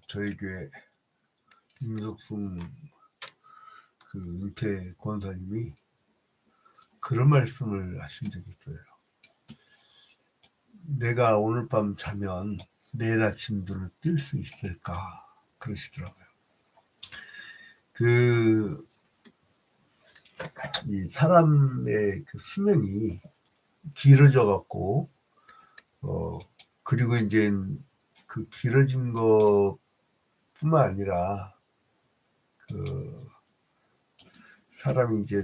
저희 교회 임석순 그 은퇴 권사님이 그런 말씀을 하신 적이 있어요. 내가 오늘 밤 자면 내일 아침 눈을 뜰 수 있을까 그러시더라고요. 이 사람의 그 수명이 길어져 갖고 그리고 이제 그 길어진 것뿐만 아니라 그 사람이 이제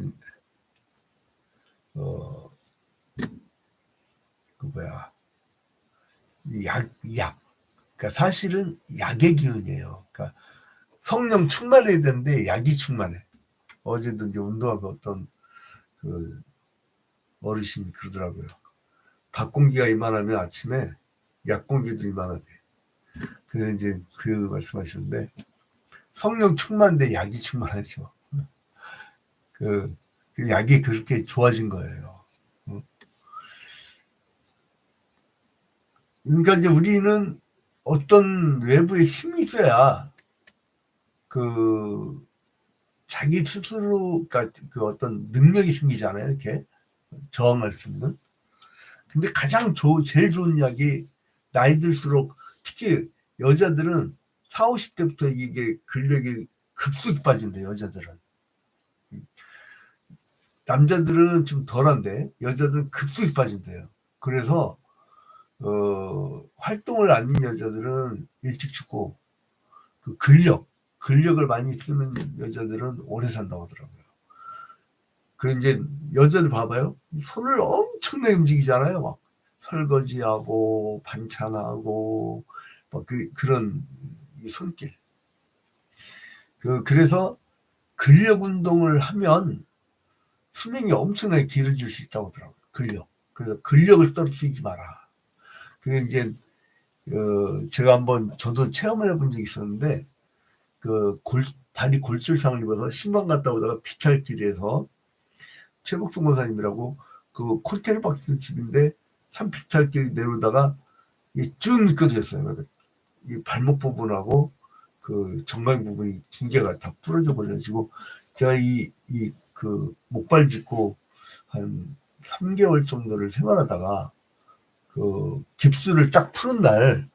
약. 그러니까 사실은 약의 기운이에요. 그러니까 성령 충만해야 되는데 약이 충만해. 어제도 이제 운동하고 어떤 그 어르신이 그러더라고요. 밥 공기가 이만하면 아침에 약 공기도 이만하대. 그래서 이제 그 말씀하셨는데 성령 충만한데 약이 충만하죠. 그 약이 그렇게 좋아진 거예요. 그러니까 이제 우리는 어떤 외부의 힘이 있어야 그 자기 스스로 그러니까 그 어떤 능력이 생기잖아요. 이렇게 저항할 수 있는. 근데 가장 제일 좋은 약이 나이 들수록 특히 여자들은 40, 50대부터 이게 근력이 급속히 빠진대요. 여자들은. 남자들은 좀 덜한데 여자들은 급속히 빠진대요. 그래서 활동을 안 하는 여자들은 일찍 죽고 그 근력을 많이 쓰는 여자들은 오래 산다고 하더라고요. 그 이제 여자들 봐봐요. 손을 엄청나게 움직이잖아요. 막 설거지하고 반찬하고 막 그런 손길. 그래서 근력 운동을 하면 수명이 엄청나게 길어질 수 있다고 하더라고요. 그래서 근력을 떨어뜨리지 마라. 그게 이제 제가 한번 저도 체험을 해본 적이 있었는데 다리 골절상을 입어서 신방 갔다 오다가 피찰길에서 최복순 권사님이라고 그 콘테이너 박스 집인데 산피찰길 내려오다가 쭉 미끄러졌어요. 이 발목 부분하고 그 정강 부분이 두 개가 다 부러져 버려가지고 제가 그 목발 짚고 한 3개월 정도를 생활하다가 그 깁스를 딱 푸는 날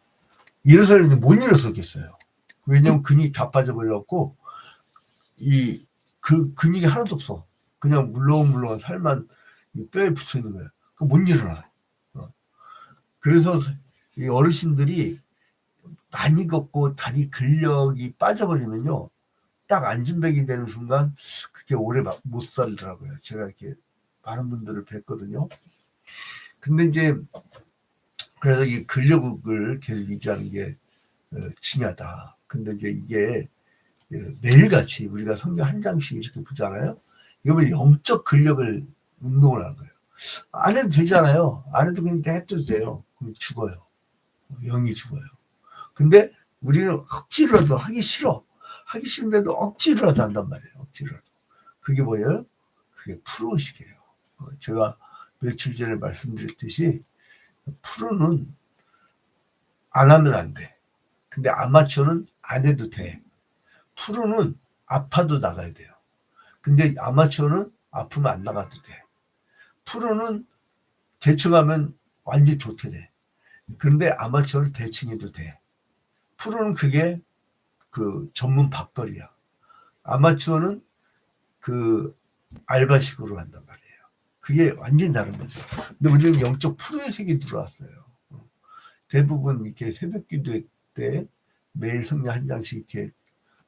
일어서는데 못 일어서겠어요. 왜냐면 근육이 다 빠져버려갖고 그 근육이 하나도 없어. 그냥 물렁물렁한 살만 뼈에 붙어 있는 거야. 못 일어나. 그래서 이 어르신들이 많이 걷고 다리 근력이 빠져버리면요, 딱 안진뱅이 되는 순간 그게 오래 못 살더라고요. 제가 이렇게 많은 분들을 뵀거든요. 근데 이제 그래서 이 근력을 계속 유지하는 게 중요하다. 근데 이제 이게 매일같이 우리가 성경 한 장씩 이렇게 보잖아요. 이거는 영적 근력을 운동을 하는 거예요. 안 해도 되잖아요. 안 해도 그냥 해도 돼요. 그럼 죽어요. 영이 죽어요. 근데 우리는 억지로라도 하기 싫어. 하기 싫은데도 억지로라도 한단 말이에요. 억지로라도. 그게 뭐예요? 그게 프로의식이에요. 제가 며칠 전에 말씀드렸듯이 프로는 안 하면 안 돼. 근데 아마추어는 안 해도 돼. 프로는 아파도 나가야 돼요. 근데 아마추어는 아프면 안 나가도 돼. 프로는 대충 하면 완전히 도태돼. 그런데 아마추어는 대충 해도 돼. 프로는 그게 그 전문 밥거리야. 아마추어는 그 알바식으로 한단 말이에요. 그게 완전히 다른 거죠. 근데 우리는 영적 프로의 세계에 들어왔어요. 대부분 이렇게 새벽 기도 때 매일 성경 한 장씩 이렇게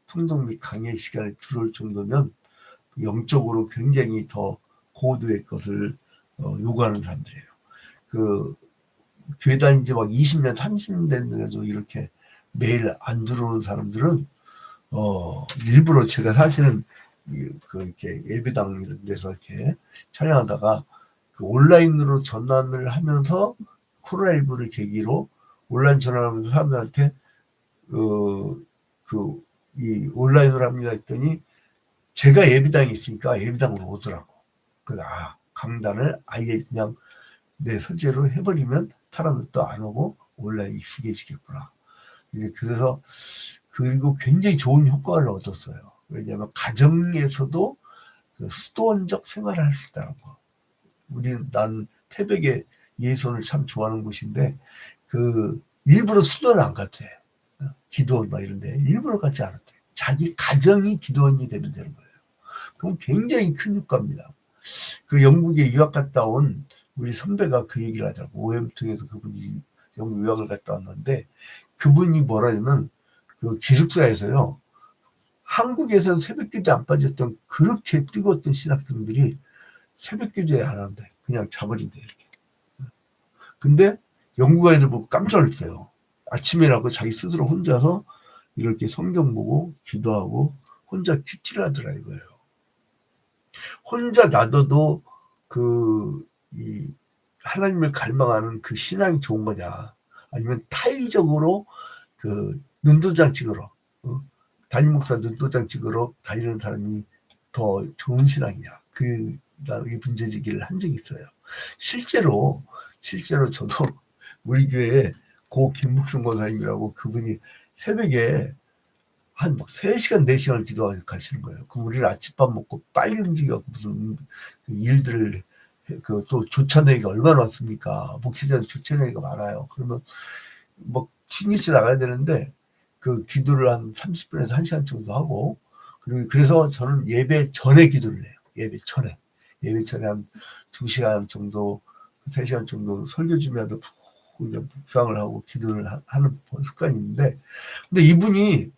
통독 및 강의 시간에 들어올 정도면 영적으로 굉장히 더 고도의 것을 요구하는 사람들이에요. 그 교회 다닌 지 막 20년, 30년 됐는데도 이렇게 매일 안 들어오는 사람들은 일부러 제가 사실은 이렇게 예배당 이런 데서 이렇게 촬영하다가 그 온라인으로 전환을 하면서 코로나19를 계기로 온라인 전환하면서 사람들한테 이 온라인으로 합니다 했더니 제가 예배당에 있으니까 예배당으로 오더라고. 그래서 강단을 아예 그냥 내 소재로 해버리면 사람들도 안 오고 온라인 익숙해지겠구나. 그래서 그리고 굉장히 좋은 효과를 얻었어요. 왜냐하면 가정에서도 그 수도원적 생활을 할 수 있다는 거. 난 태백의 예선을 참 좋아하는 곳인데 그 일부러 수도를 안 갔대. 기도원 막 이런데 일부러 가지 않았대. 자기 가정이 기도원이 되면 되는 거예요. 그럼 굉장히 큰 효과입니다. 그 영국에 유학 갔다 온 우리 선배가 그 얘기를 하더라고. 오햄튼에서 그분이 영국 유학을 갔다 왔는데 그분이 뭐라냐면 그 기숙사에서요. 한국에서는 새벽기도 안 빠졌던 그렇게 뜨거웠던 신학생들이 새벽기도에 안 한대. 그냥 자버린대 이렇게. 근데 영국 아이들 보고 깜짝 놀랐대요. 아침이라고 자기 스스로 혼자서 이렇게 성경 보고 기도하고 혼자 큐티를 하더라 이거예요. 혼자 놔둬도 이 하나님을 갈망하는 그 신앙이 좋은 거냐, 아니면 타의적으로 그 눈도장 찍으러 담임 목사 눈도장 찍으러 다니는 사람이 더 좋은 신앙이냐, 그 문제 제기를 한 적이 있어요. 실제로 저도 우리 교회에 고 김묵순 권사님이라고 그분이 새벽에 한 막 3시간, 4시간을 기도하시는 거예요. 그럼 우리는 아침밥 먹고 빨리 움직여서 무슨 일들을, 또 조찬회의가 얼마나 많습니까? 목회자는 조찬회의가 많아요. 그러면 뭐 신일치 나가야 되는데 그 기도를 한 30분에서 1시간 정도 하고, 그리고 그래서 저는 예배 전에 기도를 해요. 예배 전에 한 2시간 정도, 3시간 정도 설교 준비하다 묵상을 하고 기도를 하는 습관이 있는데, 근데 이분이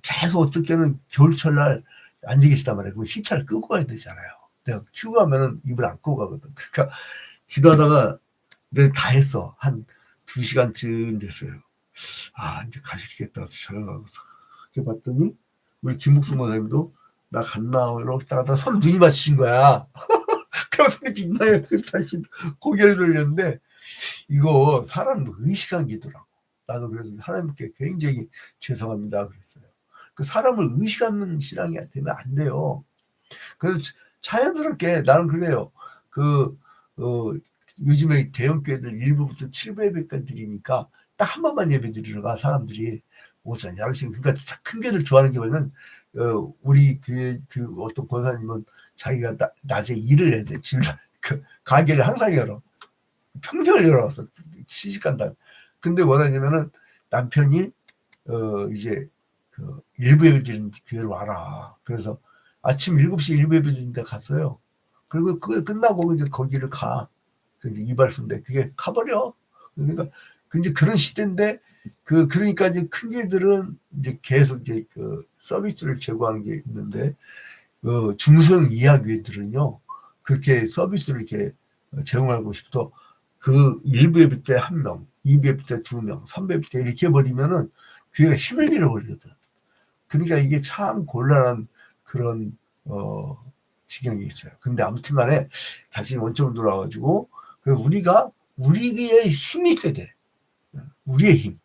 계속 어떨 때는 겨울철날 앉아 계시단 말이에요. 그럼 히터를 끄고 가야 되잖아요. 내가 키우고 가면은 이불 안 끄고 가거든. 그러니까 기도하다가 내가 다 했어. 한 2시간쯤 됐어요. 이제 가시겠다 해서 저녁하고 이렇게 봤더니 우리 김묵순 목사님도 나 갔나 이러고 있다가 손 눈이 맞추신 거야. 그래서 손이 빛나요. 다시 고개를 돌렸는데 이거 사람 의식한 기도라고. 나도 그래서 하나님께 굉장히 죄송합니다 그랬어요. 그 사람을 의식하는 신앙이 되면 안 돼요. 그래서 자연스럽게 나는 그래요. 요즘에 대형교회들 1부부터 7부 예배까지 드리니까 딱 한 번만 예배 드리러 가 사람들이 오전 11시. 그러니까 큰 교회들 좋아하는 게 뭐냐면 우리 교회 어떤 권사님은 자기가 낮에 일을 해야 돼. 가게를 항상 열어. 평생을 열어왔어. 시집간다. 근데 뭐라냐면은 남편이 이제 일부 예배 드리는 교회로 와라. 그래서 아침 7시 일부 예배 드리는 데 갔어요. 그리고 그게 끝나고 이제 거기를 가. 이제 이발소인데 그게 가버려. 그러니까 이제 그런 시대인데 그러니까 이제 큰 교회들은 이제 계속 이제 서비스를 제공하는 게 있는데 중소형 이하 교회들은요 그렇게 서비스를 이렇게 제공하고 싶어 그 1부 예배 때 1명, 2부 예배 때 2명, 3부 예배 때 이렇게 해버리면은 교회가 힘을 잃어버리거든. 그러니까 이게 참 곤란한 그런 지경이 있어요. 근데 아무튼 간에 다시 원점으로 돌아와가지고 우리의 힘이 있어야 돼. 우리의 힘.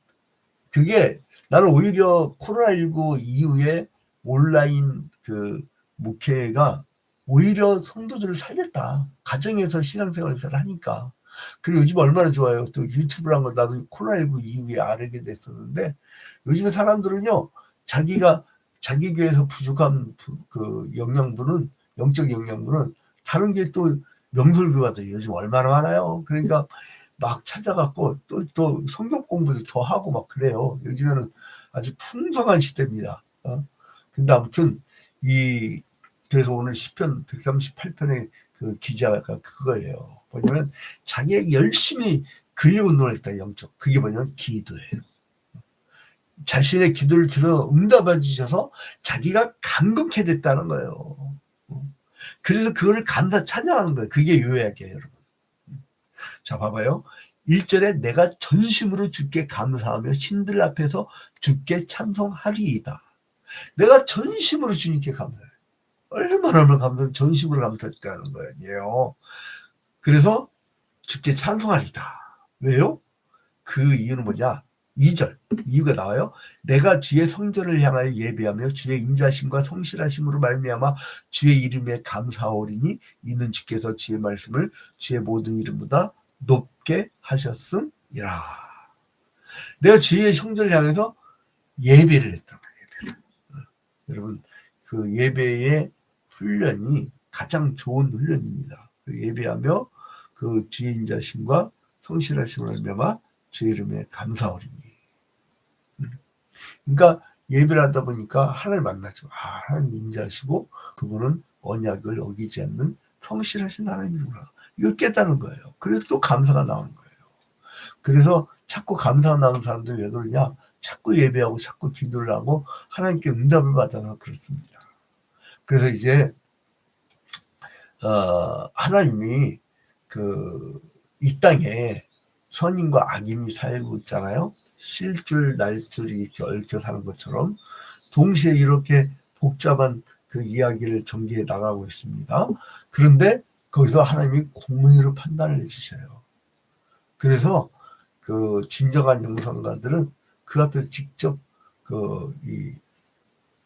그게 나는 오히려 코로나19 이후에 온라인 목회가 오히려 성도들을 살렸다. 가정에서 신앙생활을 잘 하니까. 그리고 요즘 얼마나 좋아요. 또 유튜브란 걸 나도 코로나19 이후에 알게 됐었는데 요즘에 사람들은요 자기 교회에서 부족한 영양분은, 영적 영양분은 다른 게 또 명설교가들이 요즘 얼마나 많아요. 그러니까 막 찾아갖고 또 성경 공부도 더 하고 막 그래요. 요즘에는 아주 풍성한 시대입니다. 근데 아무튼 그래서 오늘 시편 138편의 그 기자가 그거예요. 뭐냐면 자기가 열심히 근력 운동을 했다, 영적. 그게 뭐냐면 기도예요. 자신의 기도를 들어 응답해 주셔서 자기가 감격해 됐다는 거예요. 그래서 그거를 감사 찬양하는 거예요. 그게 요약이에요, 여러분. 자, 봐봐요. 1절에 내가 전심으로 주께 감사하며 신들 앞에서 주께 찬송하리이다. 내가 전심으로 주님께 감사해요. 얼마나 감사해요. 전심으로 감사했다는 거예요. 그래서 주께 찬송하리이다. 왜요? 그 이유는 뭐냐? 2절 이유가 나와요. 내가 주의 성전을 향하여 예배하며 주의 인자심과 성실하심으로 말미암아 주의 이름에 감사하오리니 이는 주께서 주의 말씀을 주의 모든 이름보다 높게 하셨음이라. 내가 주의 성전을 향해서 예배를 했던 거예요. 예배를. 여러분 그 예배의 훈련이 가장 좋은 훈련입니다. 그 예배하며 그 주의 인자심과 성실하심을 말미암아 주의 이름에 감사하리니. 그러니까 예배를 하다 보니까 하나님을 만나죠. 아, 하나님 인자하시고 그분은 언약을 어기지 않는 성실하신 하나님이구나. 이걸 깨달은 거예요. 그래서 또 감사가 나오는 거예요. 그래서 자꾸 감사가 나오는 사람들이 왜 그러냐? 자꾸 예배하고 자꾸 기도를 하고 하나님께 응답을 받아서 그렇습니다. 그래서 이제 하나님이 이 땅에 선인과 악인이 살고 있잖아요. 실줄 날줄이 이렇게 얽혀 사는 것처럼 동시에 이렇게 복잡한 그 이야기를 전개해 나가고 있습니다. 그런데 거기서 하나님이 공의로 판단을 해주셔요. 그래서 그 진정한 영성가들은 그 앞에서 직접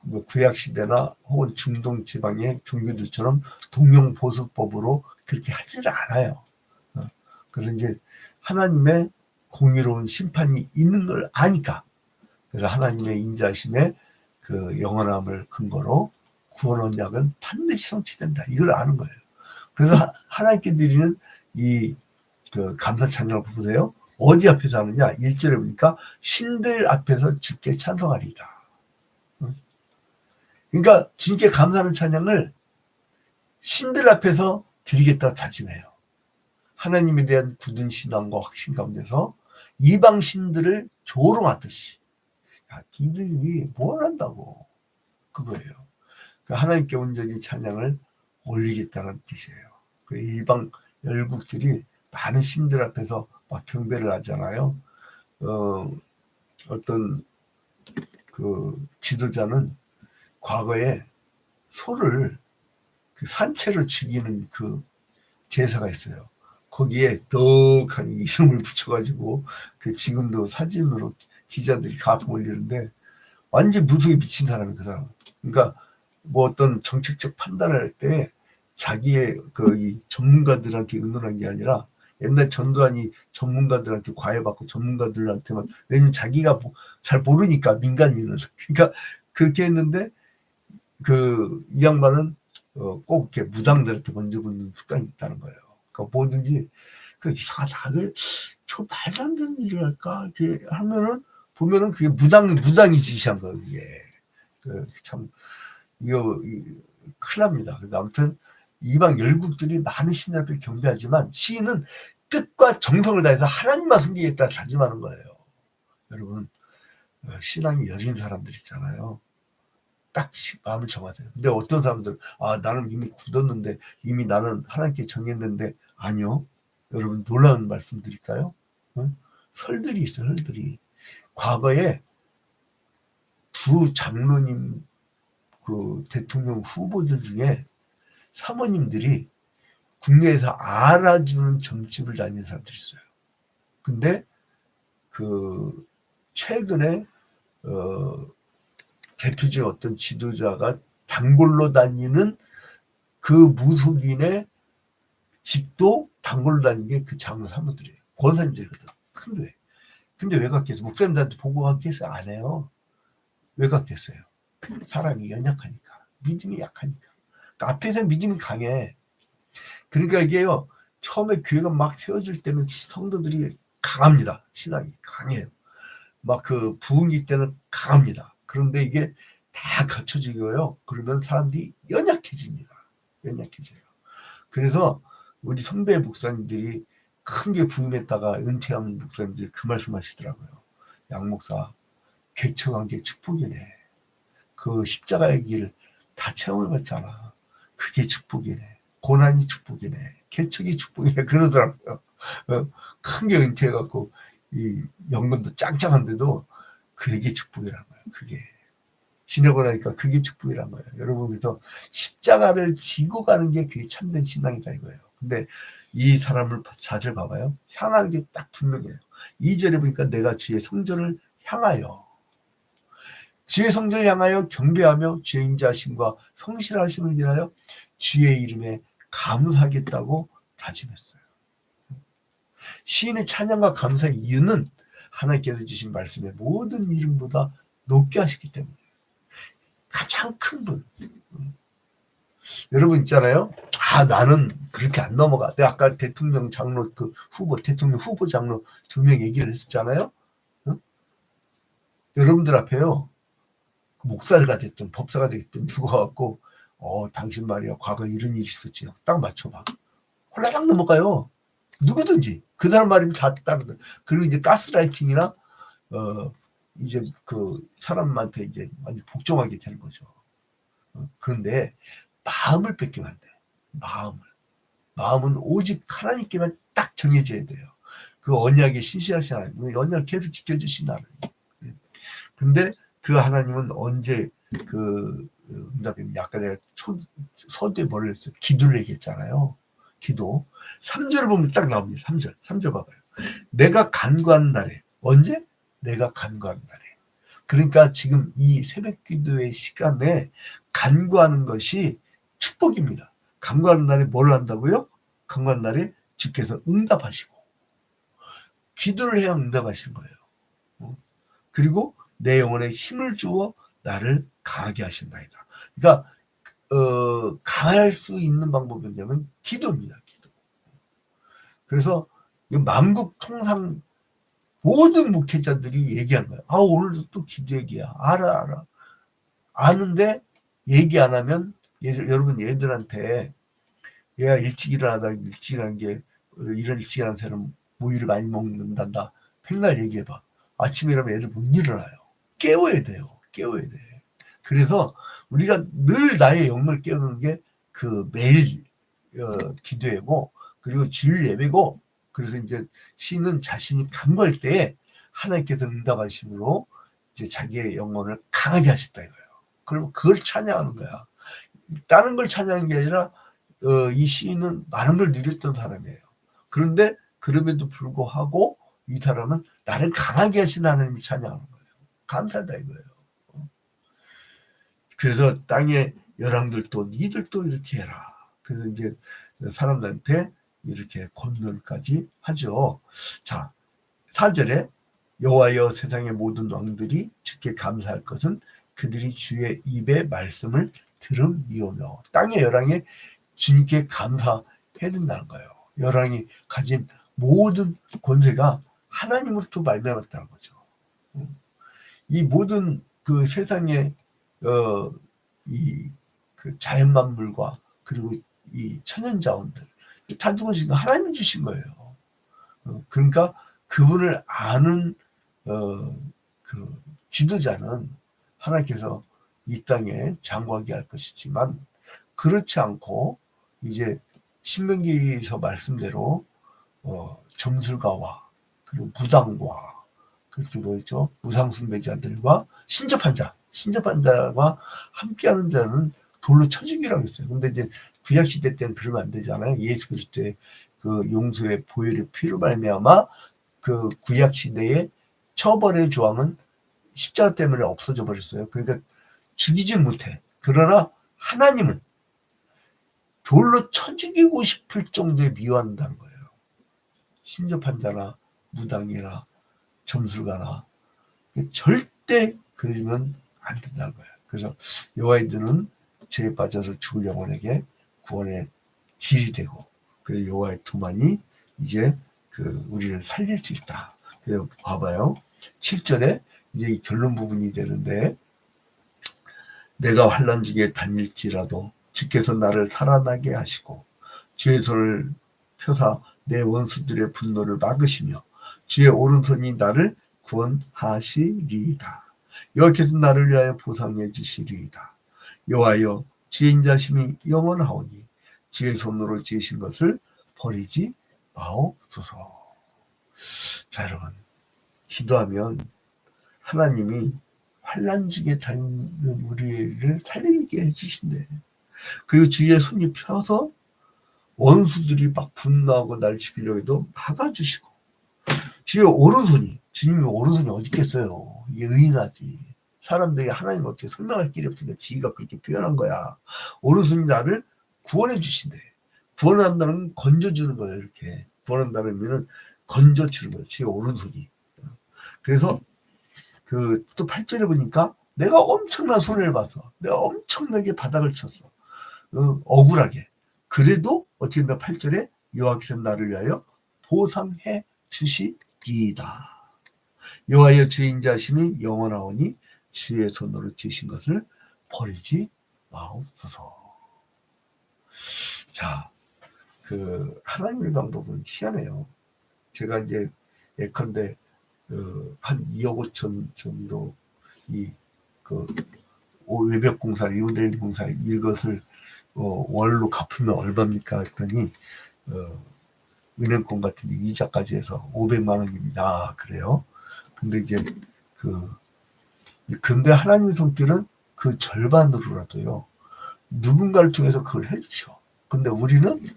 뭐 구약 시대나 혹은 중동 지방의 종교들처럼 동명보수법으로 그렇게 하지를 않아요. 그래서 이제 하나님의 공의로운 심판이 있는 걸 아니까, 그래서 하나님의 인자심의 그 영원함을 근거로 구원 언약은 반드시 성취된다. 이걸 아는 거예요. 그래서 하나님께 드리는 이 그 감사 찬양을 보세요. 어디 앞에서 하느냐? 1절에 보니까 신들 앞에서 주께 찬송하리이다. 그러니까 주님께 감사하는 찬양을 신들 앞에서 드리겠다 다짐해요. 하나님에 대한 굳은 신앙과 확신 가운데서 이방 신들을 조롱하듯이, 야, 니들이 뭘 한다고, 그거예요. 그 하나님께 온전히 찬양을 올리겠다는 뜻이에요. 그 이방 열국들이 많은 신들 앞에서 막 경배를 하잖아요. 어떤 그 지도자는 과거에 소를 그 산채로 죽이는 그 제사가 있어요. 거기에 떡하니 이름을 붙여가지고 그 지금도 사진으로 기자들이 가끔 올리는데 완전 무속에 미친 사람이 그 사람. 그러니까 뭐 어떤 정책적 판단을 할 때 자기의 이 전문가들한테 의논한 게 아니라 옛날 전두환이 전문가들한테 과외받고 전문가들한테만, 왜냐면 자기가 잘 모르니까 민간인은. 그러니까 그렇게 했는데 이 양반은 꼭 이렇게 무당들한테 먼저 묻는 습관이 있다는 거예요. 그러니까 뭐든지 이상하다. 저 말도 안 되는 일을 할까? 이렇게 하면은 보면은 그게 무당이 지시한 거예요. 이게 참 이거 큰일 납니다. 그래서 아무튼 이방 열국들이 많은 신을 앞에 경배하지만 시인은 뜻과 정성을 다해서 하나님만 섬기겠다 다짐하는 거예요. 여러분 신앙이 여린 사람들 있잖아요. 딱 마음을 정하세요. 근데 어떤 사람들 나는 이미 굳었는데, 이미 나는 하나님께 정했는데, 아니요. 여러분 놀라운 말씀 드릴까요? 응? 설들이 있어요. 설들이. 과거에 두 장로님 그 대통령 후보들 중에 사모님들이 국내에서 알아주는 점집을 다니는 사람들이 있어요. 근데 최근에 대표적인 어떤 지도자가 단골로 다니는 그 무속인의 집도 단골로 다니는 게 그 장로 사모들이에요. 권사님들이거든. 큰 교회. 근데 왜 갔겠어? 목사님들한테 보고 갔겠어? 안 해요. 왜 갔겠어요? 사람이 연약하니까. 믿음이 약하니까. 그러니까 앞에서 믿음이 강해. 그러니까 이게요. 처음에 교회가 막 세워질 때는 성도들이 강합니다. 신앙이 강해요. 막 부흥기 때는 강합니다. 그런데 이게 다 갖춰지고요. 그러면 사람들이 연약해집니다. 연약해져요. 그래서 우리 선배 목사님들이 큰 게 부임했다가 은퇴한 목사님들이 그 말씀 하시더라고요. 양 목사, 개척한 게 축복이네. 그 십자가의 길 다 체험을 받잖아. 그게 축복이네. 고난이 축복이네. 개척이 축복이네. 그러더라고요. 큰 게 은퇴해갖고 이 연금도 짱짱한데도 그게 축복이란 거예요. 그게. 지내고 나니까 그게 축복이란 거예요. 여러분, 그래서 십자가를 지고 가는 게 그게 참된 신앙이다 이거예요. 근데 이 사람을 자세히 봐봐요. 향하는 게 딱 분명해요. 2절에 보니까 내가 주의 성전을 향하여, 주의 성전을 향하여 경배하며 주의 인자하심과 성실하심을 위하여 주의 이름에 감사하겠다고 다짐했어요. 시인의 찬양과 감사의 이유는 하나님께서 주신 말씀의 모든 이름보다 높게 하셨기 때문에. 가장 큰 분. 여러분 있잖아요. 나는 그렇게 안 넘어가. 내가 아까 대통령 장로 대통령 후보 장로 2명 얘기를 했었잖아요. 응? 여러분들 앞에요. 목사가 됐든 법사가 됐든 누가 갖고 당신 말이야 과거 이런 일이 있었지. 딱 맞춰봐. 홀라당 넘어가요. 누구든지 그 사람 말이면 다 따르든. 그리고 이제 가스라이팅이나 이제 그 사람한테 이제 완전 복종하게 되는 거죠. 그런데 마음을 뺏기면 안 돼. 마음은 오직 하나님께만 딱 정해져야 돼요. 그 언약의 신실하신 하나님, 언약을 계속 지켜주신 하나님. 근데 그 하나님은 언제 응답입니다. 아까 내가 서두에 뭐를 했어요? 기도를 얘기했잖아요. 기도. 3절을 보면 딱 나옵니다. 3절 봐봐요. 내가 간구하는 날에. 언제? 내가 간구하는 날에. 그러니까 지금 이 새벽 기도의 시간에 간구하는 것이 축복입니다. 간구하는 날에 뭘 한다고요? 간구하는 날에 주께서 응답하시고 기도를 해야 응답하시는 거예요. 그리고 내 영혼에 힘을 주어 나를 강하게 하신다이다. 그러니까 강할 수 있는 방법이 뭐냐면 기도입니다. 기도. 그래서 만국 통상 모든 목회자들이 얘기하는 거예요. 오늘도 또 기도 얘기야. 알아. 아는데 얘기 안 하면 여러분 얘들한테 얘가 일찍 일어나다 일찍 일어난 게 이런 일찍 일어난 사람은 모유를 많이 먹는단다. 백날 얘기해봐. 아침에 일어나면 애들 못 일어나요. 깨워야 돼요. 그래서 우리가 늘 나의 영을 깨우는 게 그 매일 기도회고 그리고 주일 예배고 그래서 이제 시는 자신이 간구할 때에 하나님께서 응답하심으로 이제 자기의 영혼을 강하게 하셨다 이거예요. 그러면 그걸 찬양하는 거야. 다른 걸 찬양하는 게 아니라 이 시인은 많은 걸 누렸던 사람이에요. 그런데 그럼에도 불구하고 이 사람은 나를 강하게 하신 하나님이 찬양하는 거예요. 감사하다 이거예요. 그래서 땅의 열왕들도 니들도 이렇게 해라. 그래서 이제 사람들한테 이렇게 권면까지 하죠. 자, 4절에 여호와여 세상의 모든 왕들이 주께 감사할 것은 그들이 주의 입의 말씀을 들음이오며. 땅의 열왕에 주님께 감사해야 된다는 거예요. 열왕이 가진 모든 권세가 하나님으로부터 말미암았다는 거죠. 이 모든 그 세상의 그 자연 만물과 그리고 이 천연 자원들 다 누구신가 하나님 주신 거예요. 그러니까 그분을 아는 그 지도자는 하나님께서 이 땅에 장구하게 할 것이지만 그렇지 않고 이제 신명기에서 말씀대로 점술가와 그리고 무당과 그리고 뭐였죠? 무상숭배자들과 신접한 자와 함께하는 자는 돌로 쳐죽이라고 했어요. 근데 이제 구약 시대 때는 그러면 안 되잖아요. 예수 그리스도의 그 용서의 보혈의 피로 말미암아 그 구약 시대의 처벌의 조항은 십자가 때문에 없어져 버렸어요. 그러니까 죽이지 못해. 그러나 하나님은 돌로 쳐 죽이고 싶을 정도에 미워한다는 거예요. 신접한 자나 무당이나 점술가나 절대 그러면 안 된다는 거예요. 그래서 여호와의 죄에 빠져서 죽을 영혼에게 구원의 길이 되고 그래서 여호와의 두만이 이제 우리를 살릴 수 있다. 그래서 봐봐요. 7절에 이제 이 결론 부분이 되는데 내가 환난중에 다닐지라도 주께서 나를 살아나게 하시고 주의 손을 펴사 내 원수들의 분노를 막으시며 주의 오른손이 나를 구원하시리이다. 여호와께서 나를 위하여 보상해 주시리이다. 여호와여 주의 인자심이 영원하오니 주의 손으로 지으신 것을 버리지 마옵소서. 자 여러분 기도하면 하나님이 환난 중에 다니는 우리를 살리게 해주신대. 그리고 주의 손이 펴서 원수들이 막 분노하고 날 죽이려고 해도 막아주시고 주의 오른손이 주님의 오른손이 어디 있겠어요. 이게 의인하지. 사람들이 하나님 어떻게 설명할 길이 없으니까 지가 그렇게 표현한 거야. 오른손이 나를 구원해 주신대. 구원한다는 건 건져주는 거예요. 이렇게 구원한다는 의미는 건져주는 거예요. 주의 오른손이. 그래서 또 8절에 보니까 내가 엄청난 손해를 봤어. 내가 엄청나게 바닥을 쳤어. 억울하게. 그래도 어떻게 된다 8절에 여호와께서 나를 위하여 보상해 주시리이다. 여호와여 주의 인자하심이 영원하오니 주의 손으로 지으신 것을 버리지 마옵소서. 자, 하나님의 방법은 희한해요. 제가 이제 예컨대 한 2억 5천 정도 외벽 공사, 리모델링 공사 이것을 월로 갚으면 얼마입니까? 했더니 은행권 같은 데 이자까지 해서 500만 원입니다. 그래요. 근데 이제 근데 하나님의 성격은 그 절반으로라도요. 누군가를 통해서 그걸 해주셔. 근데 우리는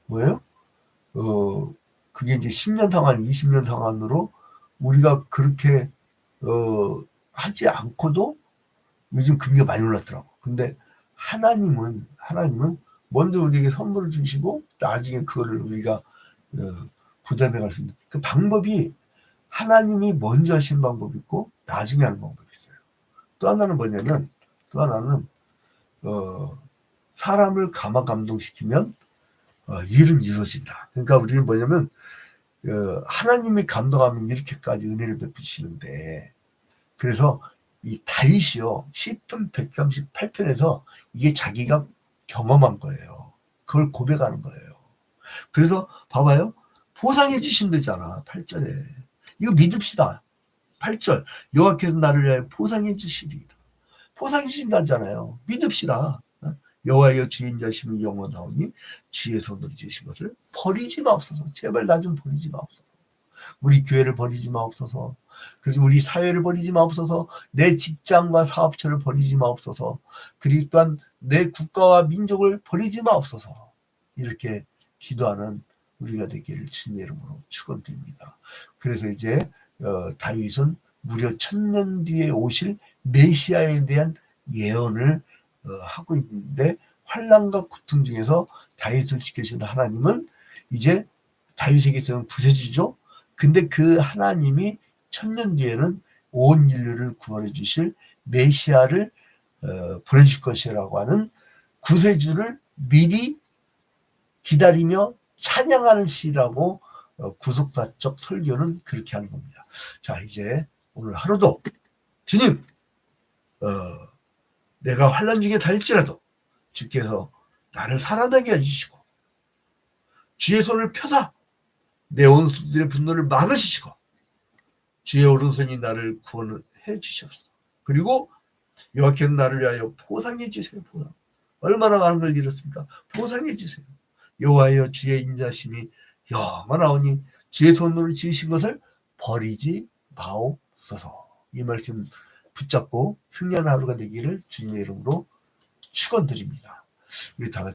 뭐예요? 그게 이제 10년 상환, 20년 상환으로 우리가 그렇게 하지 않고도 요즘 금리가 많이 올랐더라고. 근데 하나님은 먼저 우리에게 선물을 주시고 나중에 그거를 우리가 부담해 갈 수 있는 그 방법이 하나님이 먼저 하신 방법이 있고 나중에 하는 방법이 있어요. 또 하나는 뭐냐면 사람을 감동시키면 일은 이루어진다. 그러니까 우리는 뭐냐면 하나님이 감동하면 이렇게까지 은혜를 베푸시는데 그래서 이 다윗이요 10편 138편에서 이게 자기가 경험한 거예요. 그걸 고백하는 거예요. 그래서 봐봐요. 보상해 주신다잖아 8절에. 이거 믿읍시다. 8절 여호와께서 나를 위하여 보상해 주시리이다. 보상해 주신다잖아요. 믿읍시다. 여호와여 주의 인자심이 영원하오니 주의 손으로 지으신 것을 버리지 마옵소서. 제발 나 좀 버리지 마옵소서. 우리 교회를 버리지 마옵소서. 그래서 우리 사회를 버리지 마옵소서. 내 직장과 사업처를 버리지 마옵소서. 그리고 또한 내 국가와 민족을 버리지 마옵소서. 이렇게 기도하는 우리가 되기를 주님의 이름으로 축원드립니다. 그래서 이제 다윗은 무려 1000년 뒤에 오실 메시아에 대한 예언을 하고 있는데 환난과 고통 중에서 다윗을 지켜주시는 하나님은 이제 다윗에게서는 구세주죠. 근데 그 하나님이 1000년 뒤에는 온 인류를 구원해 주실 메시아를 보내줄 것이라고 하는 구세주를 미리 기다리며 찬양하는 시라고 구속사적 설교는 그렇게 하는 겁니다. 자, 이제 오늘 하루도 주님 내가 환난 중에 달릴지라도 주께서 나를 살아나게 해주시고 주의 손을 펴사 내 원수들의 분노를 막으시고 주의 오른손이 나를 구원해 주시옵소서. 그리고 여호와께서 나를 위하여 보상해 주세요. 보상. 얼마나 많은 걸 잃었습니까? 보상해 주세요. 여호와여 주의 인자심이 영원하오니 주의 손으로 지으신 것을 버리지 마옵소서. 이 말씀 붙잡고 승리하는 하루가 되기를 주님의 이름으로 축원드립니다. 우리 다 같이